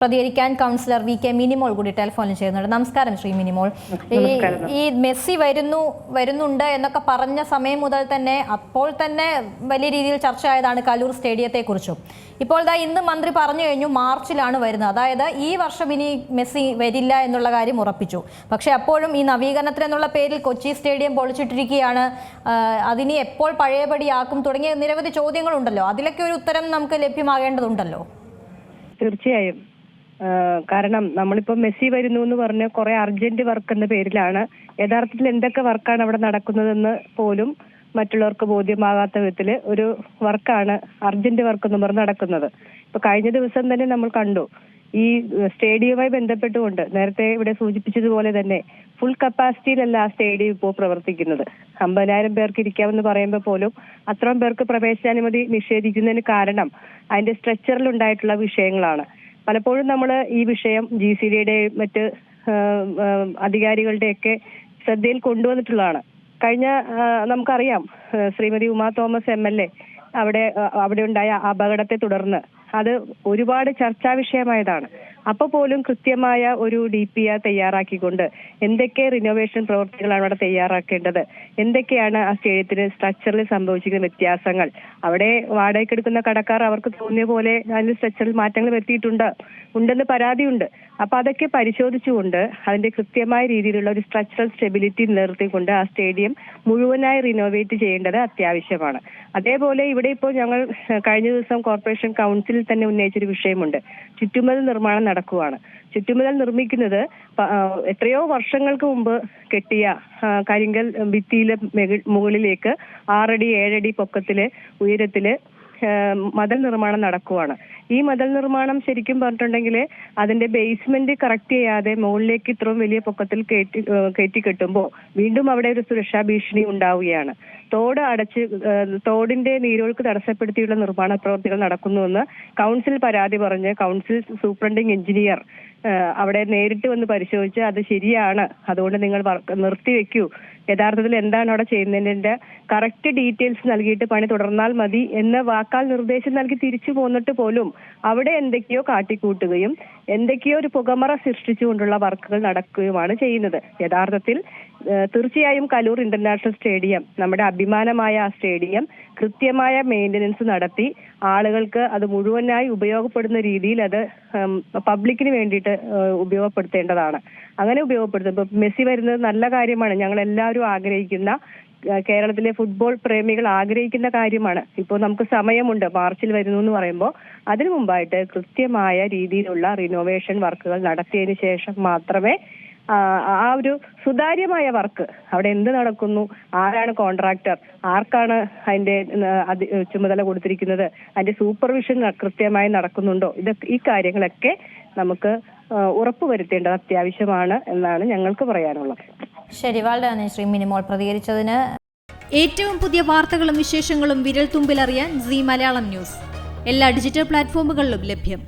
പ്രതികരിക്കാൻ councillor VK. Minimol കൂടി ടെലിഫോണിൽ ചെയ്യുന്നുണ്ട്. നമസ്കാരം ശ്രീ മിനിമോൾ. ഈ മെസ്സി വരുന്നുണ്ട് എന്നൊക്കെ പറഞ്ഞ സമയം മുതൽ തന്നെ അപ്പോൾ തന്നെ വലിയ രീതിയിൽ ചർച്ചയായതാണ് കലൂർ സ്റ്റേഡിയത്തെ കുറിച്ചും. ഇപ്പോൾ ഇന്ന് മന്ത്രി പറഞ്ഞു കഴിഞ്ഞു മാർച്ചിലാണ് വരുന്നത്, അതായത് ഈ വർഷം ഇനി മെസ്സി വരില്ല എന്നുള്ള കാര്യം ഉറപ്പിച്ചു. പക്ഷെ അപ്പോഴും ഈ നവീകരണത്തിന് എന്നുള്ള പേരിൽ കൊച്ചി സ്റ്റേഡിയം പൊളിച്ചിട്ടിരിക്കുകയാണ്. അതിനി എപ്പോൾ പഴയപടിയാക്കും തുടങ്ങിയ നിരവധി ചോദ്യങ്ങളുണ്ടല്ലോ. അതിലൊക്കെ ഒരു ഉത്തരം നമുക്ക് ലഭ്യമാകേണ്ടതുണ്ടല്ലോ. തീർച്ചയായും. കാരണം നമ്മളിപ്പോൾ മെസ്സി വരുന്നു എന്ന് പറഞ്ഞ് കുറെ അർജന്റ് വർക്ക് എന്ന പേരിലാണ് യഥാർത്ഥത്തിൽ എന്തൊക്കെ വർക്കാണ് അവിടെ നടക്കുന്നതെന്ന് പോലും മറ്റുള്ളവർക്ക് ബോധ്യമാകാത്ത വിധത്തില് ഒരു വർക്കാണ്, അർജന്റ് വർക്ക് എന്ന് പറഞ്ഞ് നടക്കുന്നത്. ഇപ്പൊ കഴിഞ്ഞ ദിവസം തന്നെ നമ്മൾ കണ്ടു, ഈ സ്റ്റേഡിയവുമായി ബന്ധപ്പെട്ടുകൊണ്ട് നേരത്തെ ഇവിടെ സൂചിപ്പിച്ചതുപോലെ തന്നെ ഫുൾ കപ്പാസിറ്റിയിലല്ല ആ സ്റ്റേഡിയം ഇപ്പോൾ പ്രവർത്തിക്കുന്നത്. 50,000 പേർക്ക് ഇരിക്കാമെന്ന് പറയുമ്പോൾ പോലും അത്രയും പേർക്ക് പ്രവേശനാനുമതി നിഷേധിക്കുന്നതിന് കാരണം അതിന്റെ സ്ട്രെച്ചറിൽ ഉണ്ടായിട്ടുള്ള വിഷയങ്ങളാണ്. പലപ്പോഴും നമ്മൾ ഈ വിഷയം GCDയുടെ മറ്റ് അധികാരികളുടെയൊക്കെ ശ്രദ്ധയിൽ കൊണ്ടുവന്നിട്ടുള്ളതാണ്. കഴിഞ്ഞ നമുക്കറിയാം, ശ്രീമതി ഉമാ തോമസ് MLA അവിടെ ഉണ്ടായ അപകടത്തെ തുടർന്ന് അത് ഒരുപാട് ചർച്ചാ വിഷയമായതാണ്. അപ്പൊ പോലും കൃത്യമായ ഒരു DPR തയ്യാറാക്കിക്കൊണ്ട് എന്തൊക്കെ റിനോവേഷൻ പ്രവർത്തികളാണ് അവിടെ തയ്യാറാക്കേണ്ടത്, എന്തൊക്കെയാണ് ആ സ്റ്റേഡിയത്തിന് സ്ട്രക്ചറിൽ സംഭവിച്ചിരിക്കുന്ന വ്യത്യാസങ്ങൾ, അവിടെ വാടകയ്ക്കെടുക്കുന്ന കടക്കാർ അവർക്ക് തോന്നിയ പോലെ അതിന്റെ സ്ട്രക്ചറിൽ മാറ്റങ്ങൾ ഉണ്ടെന്ന് പരാതിയുണ്ട്. അപ്പൊ അതൊക്കെ പരിശോധിച്ചുകൊണ്ട് അതിന്റെ കൃത്യമായ രീതിയിലുള്ള ഒരു സ്ട്രക്ചറൽ സ്റ്റെബിലിറ്റി നിലനിർത്തിക്കൊണ്ട് ആ സ്റ്റേഡിയം മുഴുവനായി റിനോവേറ്റ് ചെയ്യേണ്ടത് അത്യാവശ്യമാണ്. അതേപോലെ ഇവിടെ ഇപ്പോൾ ഞങ്ങൾ കഴിഞ്ഞ ദിവസം കോർപ്പറേഷൻ കൗൺസിലിൽ തന്നെ ഉന്നയിച്ചൊരു വിഷയമുണ്ട്. ചുറ്റുമതിൽ നിർമ്മാണം നടക്കുകയാണ്. ചുറ്റുമതിൽ നിർമ്മിക്കുന്നത് എത്രയോ വർഷങ്ങൾക്ക് മുമ്പ് കെട്ടിയ കരിങ്കൽ ഭിത്തിയിലെ മുകളിലേക്ക് 6 അടി 7 അടി പൊക്കത്തില് ഉയരത്തില് മതിൽ നിർമ്മാണം നടക്കുവാണ്. ഈ മതിൽ നിർമ്മാണം ശരിക്കും പറഞ്ഞിട്ടുണ്ടെങ്കിൽ അതിന്റെ ബേസ്മെന്റ് കറക്റ്റ് ചെയ്യാതെ മുകളിലേക്ക് ഇത്രയും വലിയ പൊക്കത്തിൽ കയറ്റി കെട്ടുമ്പോൾ വീണ്ടും അവിടെ ഒരു സുരക്ഷാ ഭീഷണി ഉണ്ടാവുകയാണ്. തോടിന്റെ നീരൊഴുക്ക് തടസ്സപ്പെടുത്തിയുള്ള നിർമ്മാണ പ്രവർത്തികൾ നടക്കുന്നുവെന്ന് കൗൺസിൽ പരാതി പറഞ്ഞ് കൗൺസിൽ സൂപ്രണ്ടിംഗ് എഞ്ചിനീയർ അവിടെ നേരിട്ട് വന്ന് പരിശോധിച്ച് അത് ശരിയാണ്, അതുകൊണ്ട് നിങ്ങൾ നിർത്തിവെക്കൂ, യഥാർത്ഥത്തിൽ എന്താണ് അവിടെ ചെയ്യുന്നതിന്റെ കറക്റ്റ് ഡീറ്റെയിൽസ് നൽകിയിട്ട് പണി തുടർന്നാൽ മതി എന്ന വാക്കാൽ നിർദ്ദേശം നൽകി തിരിച്ചു പോന്നിട്ട് പോലും അവിടെ എന്തൊക്കെയോ കാട്ടിക്കൂട്ടുകയും എന്തൊക്കെയോ ഒരു പുകമറ സൃഷ്ടിച്ചുകൊണ്ടുള്ള വർക്കുകൾ നടക്കുകയുമാണ് ചെയ്യുന്നത്. യഥാർത്ഥത്തിൽ തീർച്ചയായും കലൂർ ഇന്റർനാഷണൽ സ്റ്റേഡിയം, നമ്മുടെ അഭിമാനമായ ആ സ്റ്റേഡിയം കൃത്യമായ മെയിന്റനൻസ് നടത്തി ആളുകൾക്ക് അത് മുഴുവനായി ഉപയോഗപ്പെടുന്ന രീതിയിൽ അത് പബ്ലിക്കിന് വേണ്ടിയിട്ട് ഉപയോഗപ്പെടുത്തേണ്ടതാണ്. അങ്ങനെ ഉപയോഗപ്പെടുത്തുമ്പോൾ മെസ്സി വരുന്നത് നല്ല കാര്യമാണ്. ഞങ്ങൾ എല്ലാവരും ആഗ്രഹിക്കുന്ന, കേരളത്തിലെ ഫുട്ബോൾ പ്രേമികൾ ആഗ്രഹിക്കുന്ന കാര്യമാണ്. ഇപ്പോൾ നമുക്ക് സമയമുണ്ട്, മാർച്ചിൽ വരുന്നു എന്ന് പറയുമ്പോൾ അതിനു മുമ്പായിട്ട് കൃത്യമായ രീതിയിലുള്ള റിനോവേഷൻ വർക്കുകൾ നടത്തിയതിനു ശേഷം മാത്രമേ ആ ഒരു സുതാര്യമായ വർക്ക് അവിടെ എന്ത് നടക്കുന്നു, ആരാണ് കോൺട്രാക്ടർ, ആർക്കാണ് അതിന്റെ ചുമതല കൊടുത്തിരിക്കുന്നത്, അതിന്റെ സൂപ്പർവിഷൻ കൃത്യമായി നടക്കുന്നുണ്ടോ, ഈ കാര്യങ്ങളൊക്കെ നമുക്ക് ഉറപ്പുവരുത്തേണ്ടത് അത്യാവശ്യമാണ് എന്നാണ് ഞങ്ങൾക്ക് പറയാനുള്ളത്. ശരി, വളരെ നന്ദി ശ്രീ മിനിമോൾ പ്രതികരിച്ചതിന്. ഏറ്റവും പുതിയ വാർത്തകളും വിശേഷങ്ങളും വിരൽ തുമ്പിലറിയാൻ സീ മലയാളം ന്യൂസ് എല്ലാ ഡിജിറ്റൽ പ്ലാറ്റ്ഫോമുകളിലും ലഭ്യം.